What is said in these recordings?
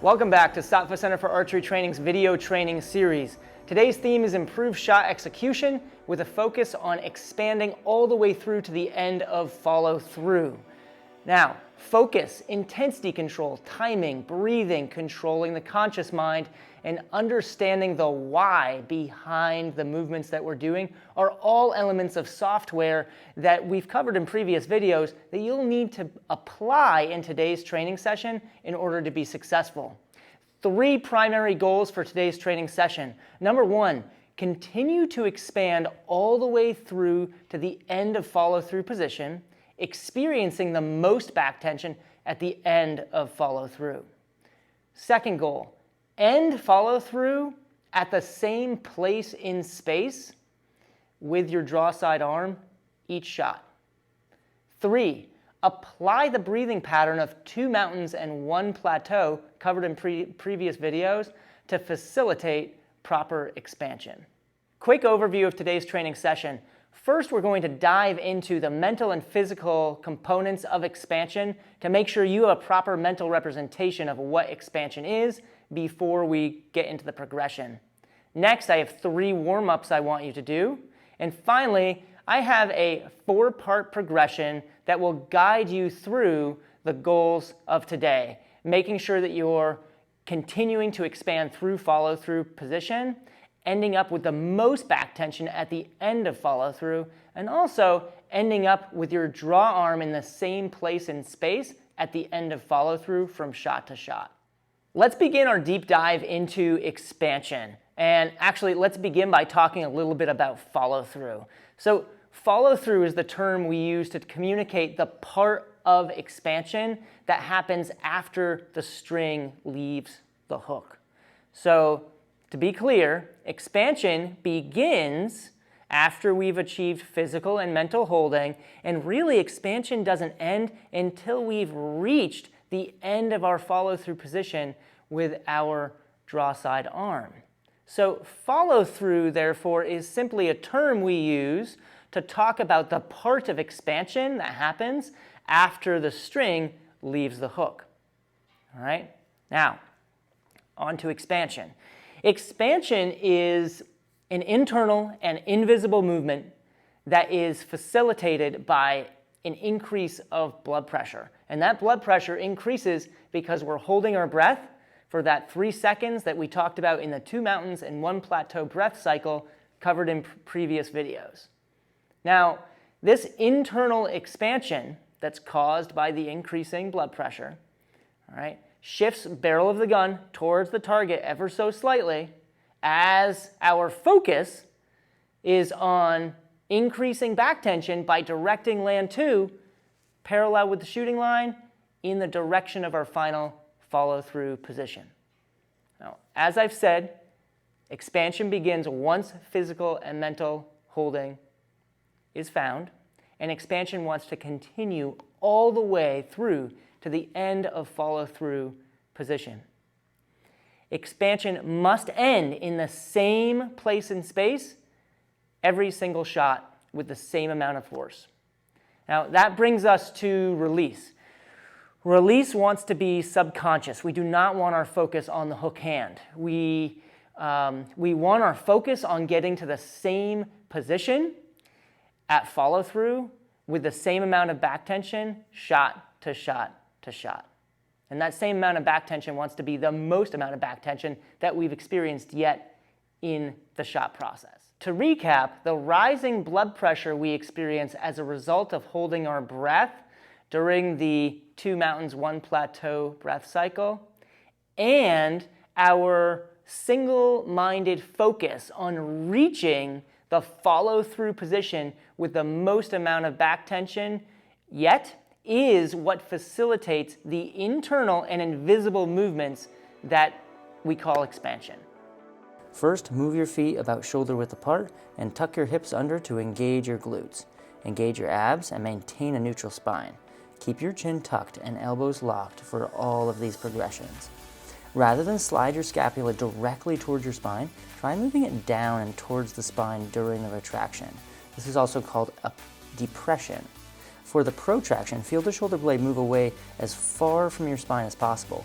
Welcome back to Sattva Center for Archery Training's video training series. Today's theme is improved shot execution with a focus on expanding all the way through to the end of follow through. Now, focus, intensity control, timing, breathing, controlling the conscious mind, and understanding the why behind the movements that we're doing are all elements of software that we've covered in previous videos that you'll need to apply in today's training session in order to be successful. 3 primary goals for today's training session. Number 1, continue to expand all the way through to the end of follow-through position, experiencing the most back tension at the end of follow-through. Second goal, end follow-through at the same place in space with your draw side arm each shot. 3, apply the breathing pattern of 2 mountains and 1 plateau covered in previous videos to facilitate proper expansion. Quick overview of today's training session. First, we're going to dive into the mental and physical components of expansion to make sure you have a proper mental representation of what expansion is before we get into the progression. Next, I have 3 warm-ups I want you to do. And finally, I have a 4-part progression that will guide you through the goals of today, making sure that you're continuing to expand through follow-through position, ending up with the most back tension at the end of follow-through, and also ending up with your draw arm in the same place in space at the end of follow-through from shot to shot. Let's begin our deep dive into expansion. And actually, let's begin by talking a little bit about follow-through. So follow-through is the term we use to communicate the part of expansion that happens after the string leaves the hook. So to be clear, expansion begins after we've achieved physical and mental holding, and really expansion doesn't end until we've reached the end of our follow-through position with our draw side arm. So follow-through, therefore, is simply a term we use to talk about the part of expansion that happens after the string leaves the hook. All right? Now, on to expansion. Expansion is an internal and invisible movement that is facilitated by an increase of blood pressure. And that blood pressure increases because we're holding our breath for that 3 seconds that we talked about in the 2 mountains and 1 plateau breath cycle covered in previous videos. Now, this internal expansion that's caused by the increasing blood pressure, all right, shifts barrel of the gun towards the target ever so slightly as our focus is on increasing back tension by directing land 2 parallel with the shooting line in the direction of our final follow-through position. Now, as I've said, expansion begins once physical and mental holding is found, and expansion wants to continue all the way through to the end of follow-through position. Expansion must end in the same place in space every single shot with the same amount of force. Now, that brings us to release. Release wants to be subconscious. We do not want our focus on the hook hand. We want our focus on getting to the same position at follow-through with the same amount of back tension, shot to shot to shot. And that same amount of back tension wants to be the most amount of back tension that we've experienced yet in the shot process. To recap, the rising blood pressure we experience as a result of holding our breath during the 2 mountains, 1 plateau breath cycle, and our single-minded focus on reaching the follow-through position with the most amount of back tension yet is what facilitates the internal and invisible movements that we call expansion. First, move your feet about shoulder width apart and tuck your hips under to engage your glutes. Engage your abs and maintain a neutral spine. Keep your chin tucked and elbows locked for all of these progressions. Rather than slide your scapula directly towards your spine, try moving it down and towards the spine during the retraction. This is also called a depression. For the protraction, feel the shoulder blade move away as far from your spine as possible.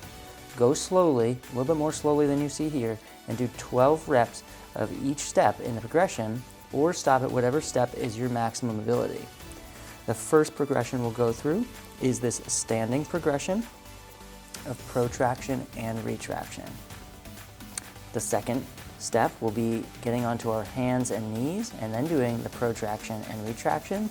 Go slowly, a little bit more slowly than you see here, and do 12 reps of each step in the progression, or stop at whatever step is your maximum ability. The first progression we'll go through is this standing progression of protraction and retraction. The second step will be getting onto our hands and knees and then doing the protraction and retraction.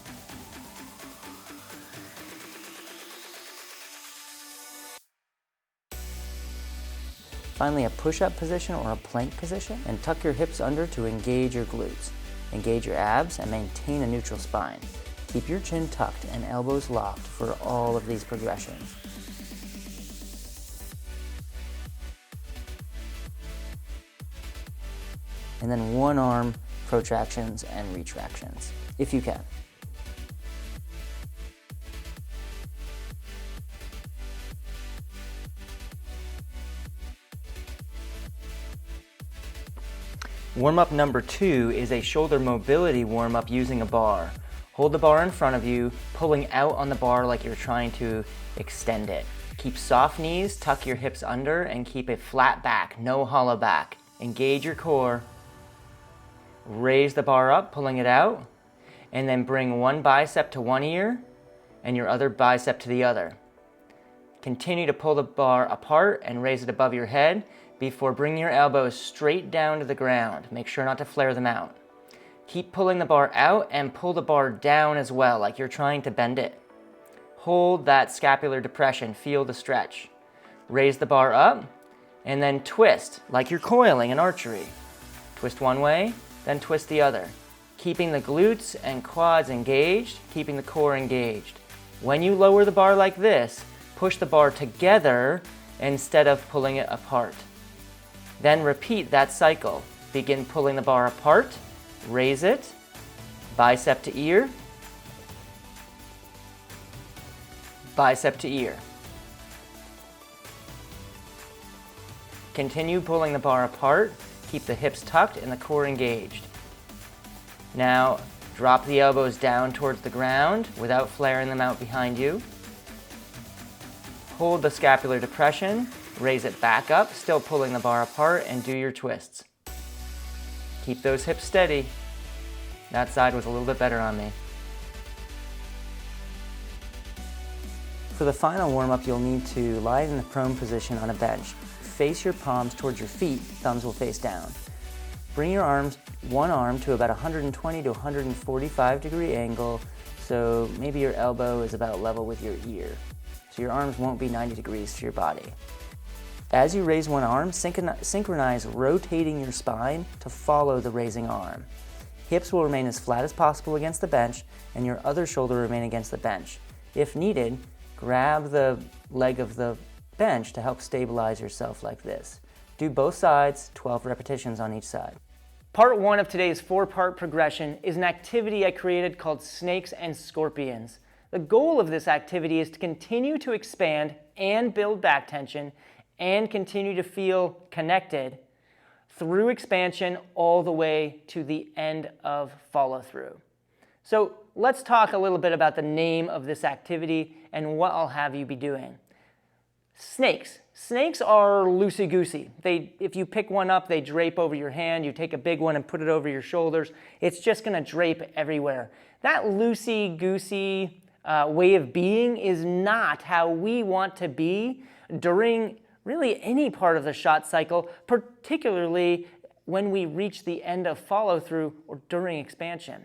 Finally, a push-up position or a plank position, and tuck your hips under to engage your glutes. Engage your abs and maintain a neutral spine. Keep your chin tucked and elbows locked for all of these progressions. And then one arm protractions and retractions, if you can. Warm-up number 2 is a shoulder mobility warm-up using a bar. Hold the bar in front of you, pulling out on the bar like you're trying to extend it. Keep soft knees, tuck your hips under, and keep a flat back, no hollow back. Engage your core. Raise the bar up, pulling it out, and then bring one bicep to one ear and your other bicep to the other. Continue to pull the bar apart and raise it above your head before bringing your elbows straight down to the ground. Make sure not to flare them out. Keep pulling the bar out and pull the bar down as well, like you're trying to bend it. Hold that scapular depression, feel the stretch. Raise the bar up and then twist like you're coiling in archery. Twist one way, then twist the other, keeping the glutes and quads engaged, keeping the core engaged. When you lower the bar like this, push the bar together instead of pulling it apart. Then repeat that cycle. Begin pulling the bar apart, raise it, bicep to ear, bicep to ear. Continue pulling the bar apart. Keep the hips tucked and the core engaged. Now, drop the elbows down towards the ground without flaring them out behind you. Hold the scapular depression, raise it back up, still pulling the bar apart, and do your twists. Keep those hips steady. That side was a little bit better on me. For the final warm-up, you'll need to lie in the prone position on a bench. Face your palms towards your feet, thumbs will face down. Bring your arms, one arm to about 120 to 145 degree angle, so maybe your elbow is about level with your ear. So your arms won't be 90 degrees to your body. As you raise one arm, synchronize rotating your spine to follow the raising arm. Hips will remain as flat as possible against the bench, and your other shoulder will remain against the bench. If needed, grab the leg of the bench to help stabilize yourself like this. Do both sides, 12 repetitions on each side. Part 1 of today's 4-part progression is an activity I created called Snakes and Scorpions. The goal of this activity is to continue to expand and build back tension and continue to feel connected through expansion all the way to the end of follow-through. So let's talk a little bit about the name of this activity and what I'll have you be doing. Snakes. Snakes are loosey-goosey. If you pick one up, they drape over your hand. You take a big one and put it over your shoulders. It's just going to drape everywhere. That loosey-goosey way of being is not how we want to be during really any part of the shot cycle, particularly when we reach the end of follow-through or during expansion.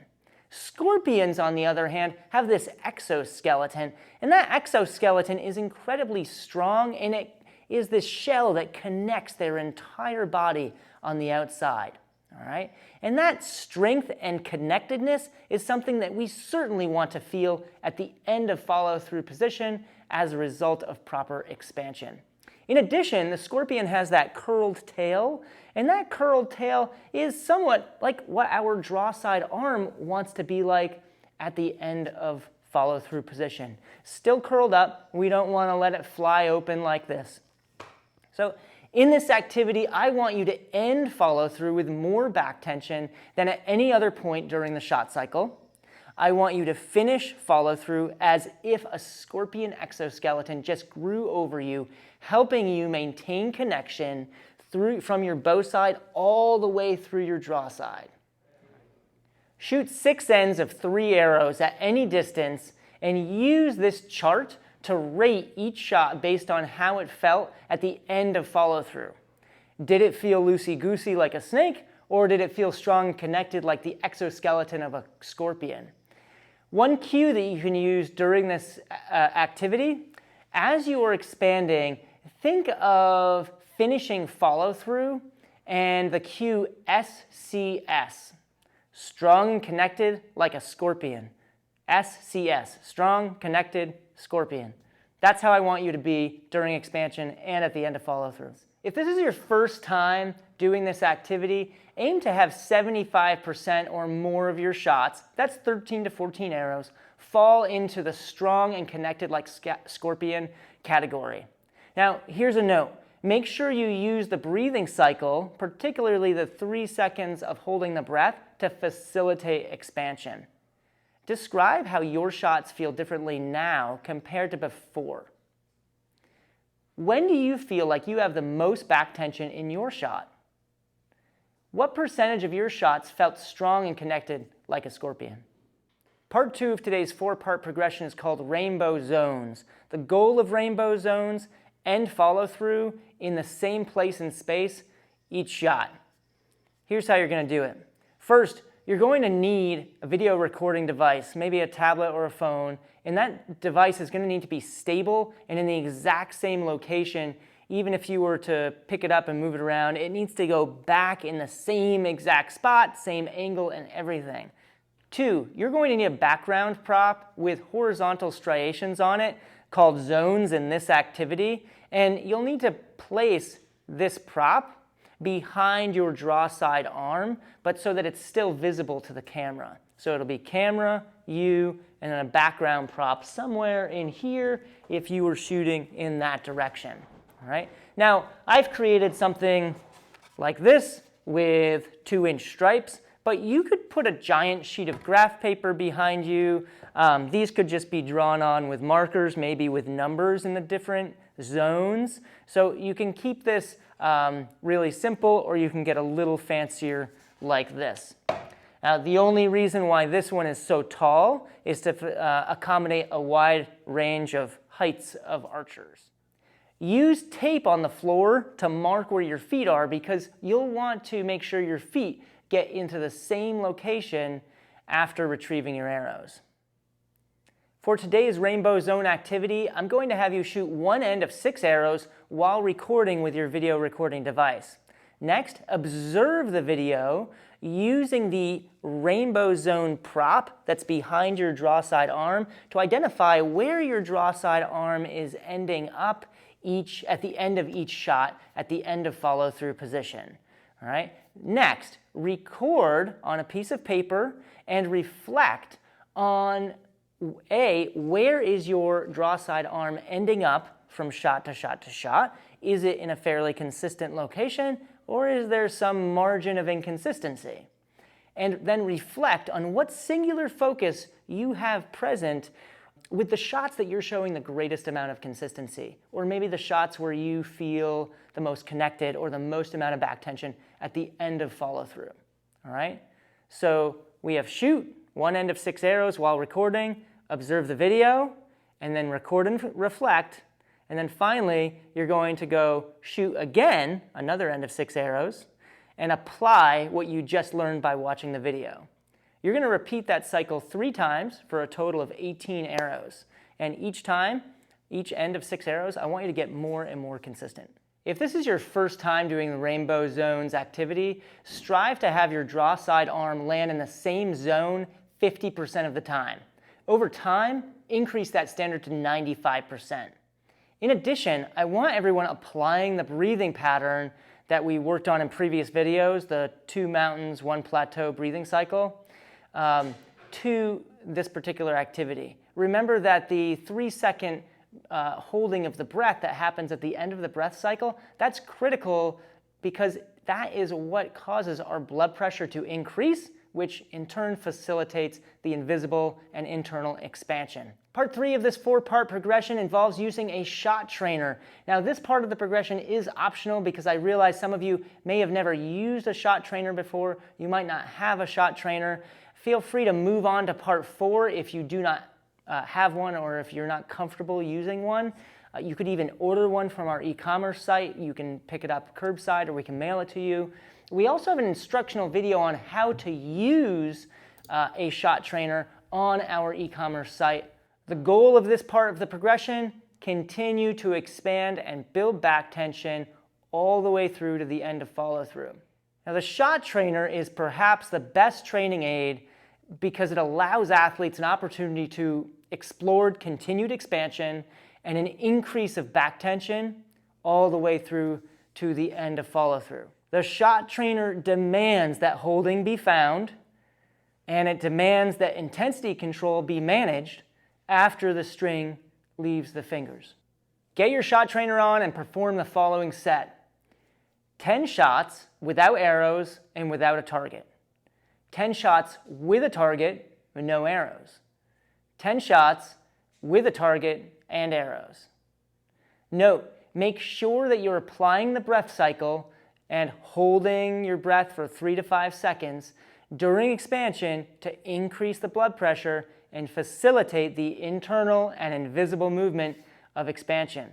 Scorpions, on the other hand, have this exoskeleton, and that exoskeleton is incredibly strong, and it is this shell that connects their entire body on the outside. All right? And that strength and connectedness is something that we certainly want to feel at the end of follow-through position as a result of proper expansion. In addition, the scorpion has that curled tail, and that curled tail is somewhat like what our draw side arm wants to be like at the end of follow-through position. Still curled up, we don't want to let it fly open like this. So in this activity, I want you to end follow-through with more back tension than at any other point during the shot cycle. I want you to finish follow through as if a scorpion exoskeleton just grew over you, helping you maintain connection from your bow side all the way through your draw side. Shoot 6 ends of 3 arrows at any distance and use this chart to rate each shot based on how it felt at the end of follow through. Did it feel loosey-goosey like a snake, or did it feel strong and connected like the exoskeleton of a scorpion? One cue that you can use during this activity, as you are expanding, think of finishing follow through and the cue SCS, strong and connected like a scorpion. SCS, strong, connected, scorpion. That's how I want you to be during expansion and at the end of follow through. If this is your first time doing this activity, aim to have 75% or more of your shots, that's 13 to 14 arrows, fall into the strong and connected like scorpion category. Now, here's a note. Make sure you use the breathing cycle, particularly the 3 seconds of holding the breath, to facilitate expansion. Describe how your shots feel differently now compared to before. When do you feel like you have the most back tension in your shot? What percentage of your shots felt strong and connected like a scorpion? Part 2 of today's 4-part progression is called Rainbow Zones. The goal of Rainbow Zones, end follow through in the same place and space each shot. Here's how you're going to do it. First, you're going to need a video recording device, maybe a tablet or a phone, and that device is going to need to be stable and in the exact same location. Even if you were to pick it up and move it around, it needs to go back in the same exact spot, same angle and everything. 2, you're going to need a background prop with horizontal striations on it called zones in this activity, and you'll need to place this prop behind your draw side arm, but so that it's still visible to the camera. So it'll be camera, you, and then a background prop somewhere in here if you were shooting in that direction. All right? Now, I've created something like this with 2-inch stripes, but you could put a giant sheet of graph paper behind you. These could just be drawn on with markers, maybe with numbers in the different zones. So you can keep this really simple, or you can get a little fancier like this. Now, the only reason why this one is so tall is to accommodate a wide range of heights of archers. Use tape on the floor to mark where your feet are, because you'll want to make sure your feet get into the same location after retrieving your arrows. For today's Rainbow Zone activity, I'm going to have you shoot 1 end of 6 arrows while recording with your video recording device. Next, observe the video using the Rainbow Zone prop that's behind your draw side arm to identify where your draw side arm is ending up at the end of each shot, at the end of follow through position. All right? Next, record on a piece of paper and reflect on where is your draw side arm ending up from shot to shot to shot? Is it in a fairly consistent location, or is there some margin of inconsistency? And then reflect on what singular focus you have present with the shots that you're showing the greatest amount of consistency, or maybe the shots where you feel the most connected or the most amount of back tension at the end of follow through. All right? So we have shoot 1 end of 6 arrows while recording, observe the video, and then record and reflect. And then finally, you're going to go shoot again, another end of 6 arrows, and apply what you just learned by watching the video. You're going to repeat that cycle 3 times for a total of 18 arrows. And each time, each end of 6 arrows, I want you to get more and more consistent. If this is your first time doing the Rainbow Zones activity, strive to have your draw side arm land in the same zone 50% of the time. Over time, increase that standard to 95%. In addition, I want everyone applying the breathing pattern that we worked on in previous videos, the 2 mountains, 1 plateau breathing cycle, to this particular activity. Remember that the 3-second holding of the breath that happens at the end of the breath cycle, that's critical because that is what causes our blood pressure to increase which in turn facilitates the invisible and internal expansion. Part 3 of this 4-part progression involves using a shot trainer. Now, this part of the progression is optional because I realize some of you may have never used a shot trainer before. You might not have a shot trainer. Feel free to move on to part 4 if you do not have one or if you're not comfortable using one. You could even order one from our e-commerce site. You can pick it up curbside or we can mail it to you. We also have an instructional video on how to use a shot trainer on our e-commerce site. The goal of this part of the progression, continue to expand and build back tension all the way through to the end of follow through. Now, the shot trainer is perhaps the best training aid because it allows athletes an opportunity to explore continued expansion and an increase of back tension all the way through to the end of follow through. The shot trainer demands that holding be found, and it demands that intensity control be managed after the string leaves the fingers. Get your shot trainer on and perform the following set. 10 shots without arrows and without a target. 10 shots with a target with no arrows. 10 shots with a target and arrows. Note, make sure that you're applying the breath cycle and holding your breath for 3 to 5 seconds during expansion to increase the blood pressure and facilitate the internal and invisible movement of expansion.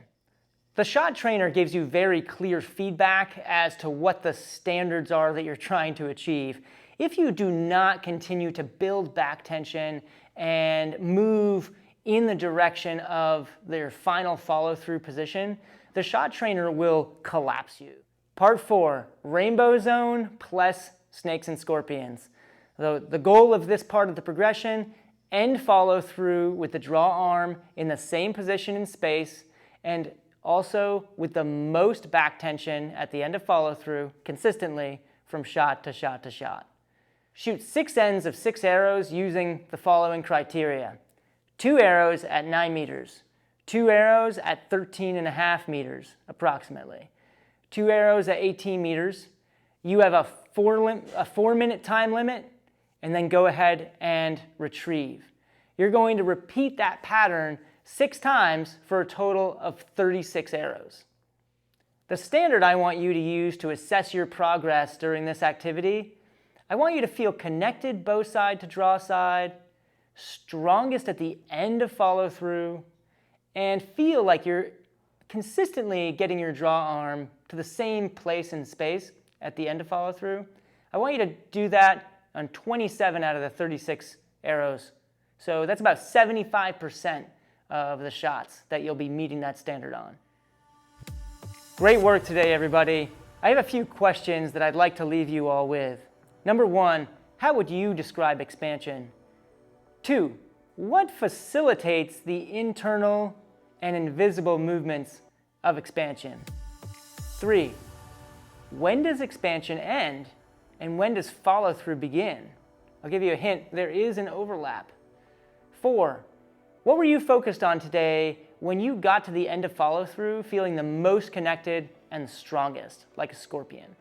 The shot trainer gives you very clear feedback as to what the standards are that you're trying to achieve. If you do not continue to build back tension and move in the direction of their final follow-through position, the shot trainer will collapse you. Part 4, Rainbow Zone plus Snakes and Scorpions. The goal of this part of the progression, end follow through with the draw arm in the same position in space and also with the most back tension at the end of follow through consistently from shot to shot to shot. Shoot 6 ends of 6 arrows using the following criteria. 2 arrows at 9 meters, 2 arrows at 13.5 meters approximately, 2 arrows at 18 meters. You have a 4-minute time limit, and then go ahead and retrieve. You're going to repeat that pattern 6 times for a total of 36 arrows. The standard I want you to use to assess your progress during this activity, I want you to feel connected bow side to draw side, strongest at the end of follow through, and feel like you're consistently getting your draw arm to the same place in space at the end of follow through. I want you to do that on 27 out of the 36 arrows. So that's about 75% of the shots that you'll be meeting that standard on. Great work today, everybody. I have a few questions that I'd like to leave you all with. Number 1, how would you describe expansion? 2, what facilitates the internal and invisible movements of expansion? 3, when does expansion end? And when does follow through begin? I'll give you a hint, there is an overlap. 4, what were you focused on today when you got to the end of follow through feeling the most connected and the strongest, like a scorpion?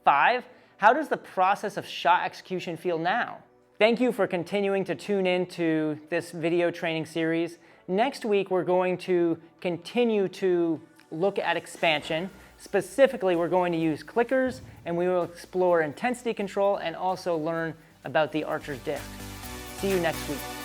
5, how does the process of shot execution feel now? Thank you for continuing to tune in to this video training series. Next week, we're going to continue to look at expansion. Specifically, we're going to use clickers, and we will explore intensity control and also learn about the archer's disc. See you next week.